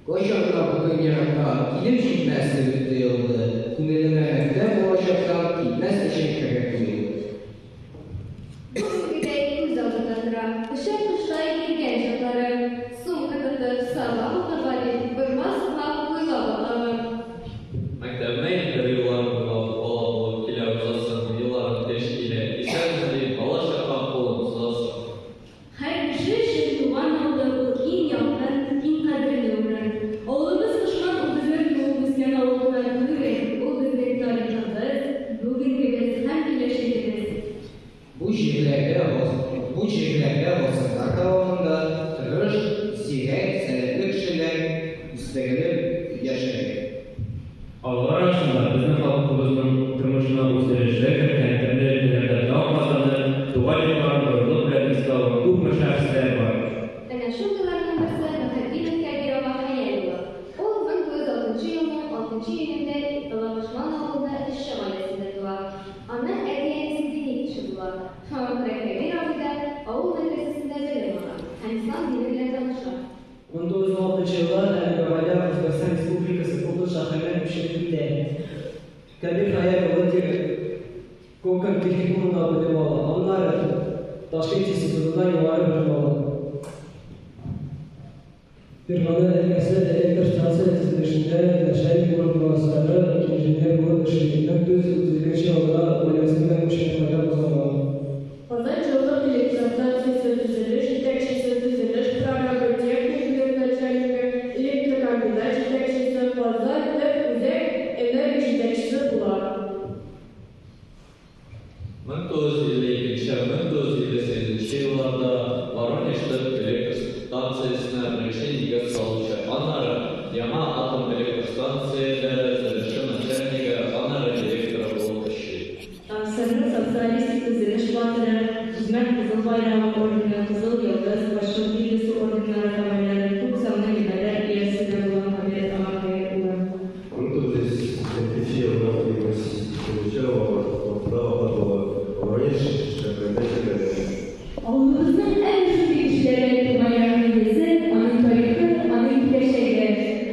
Koşakta bugün yanında kilim şiddetli üstüyordu. Tünellemekte koşakta kilmez teşekkür ediyor. Bu güzel uzaklıklara, dışarı dışarı girgen çocukları, sumkada sabah otobali, durmaz halk uygulanmaları. Maktabına yılların bağlı kiler uzasın, yılların teşkile, istersen bala şafak olun uzasın. Her bir şey tuvan olduğu in yaptan, in kadrini uğran. Oğlumuz kışman ulduzun yoğumuzken oğullarını ve ulduzun tarihinde bugün gibi hem birleştiririz. Bu şehirlerde vasıflar devamında tırış, sirek, senetli kişiler üstlenip yaşayır. Allah arasında bizim halkımızın tırmışına gösterişler ve kendilerinde daha fazladır, duvar yapan doğruluk ve İslam'ın bu meşahisler var. أنا شفت لما مثلا مخدين كبيرة وحياة أول من جوز أطنشيهم أطنشيهم طلبشمان أولنا الشغل سندوا أنا أدين سيدي شدوا فما كبيرة وده أول من رسسنا زلمة إنسان دين الله تنشر 1906 yıllar Erbağ'da Özbekistan Respublikası Kuruluş Şahane bir şekilde Kadir Hayal Oğuz'u Kokan Teknik Kurulu'na bölüm olan onlar Taşkent İstihbaratından yuvarı bölüm olan Firmanın elbette elektrik transfer edilişinde yaşayıp kurulmasları ikinciler bu şirketler düz üzülgeçi olarak oynasından müşterilerden uzanmalı. Одна человек электростанции «Сотизелеш», также «Сотизелеш», программа техники, начальника электрокомбината, также «Пазар», «Узек», энергия жетекшisi bular. 1952-1958 yıllarda Voronez'de elektrik stansiyasına birinci liga salınca, anara Yama atom elektrik stansiyaları zarışın начальника, anara elektra olup işi. Sırrı sosyalistik düzeliş batırı, hizmet kızıl bayrağı ordunu, kızıl yıldız, başka birisi ordunlara kamerleri, tüm zamlı giderler, üyesine bulan haberi Amerika'ya uğrar. 1973 yılında получила право Воронеж, Oğlumuzun en güçlü kişileri bayrağını yesin, onun tarihı, onun keşeği.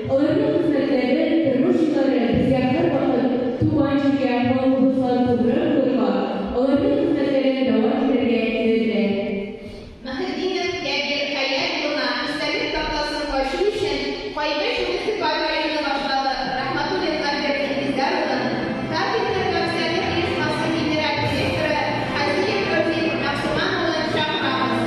Onların hizmetleri, tırmışları, ziyarlar bakın, tuvancı yapma, ulusal kudura kurma. Onların hizmetlerine devam edildi. Mahallinin bir hayat yoluna üstelik tablasını koşu için Koybeş Municipal Rayonu başladı. Rahmetullah Hazretleri izler olan Tabitler Gökseli Reis Masketin Direktörü Hazreti Özil Naksuman olan Şahramız.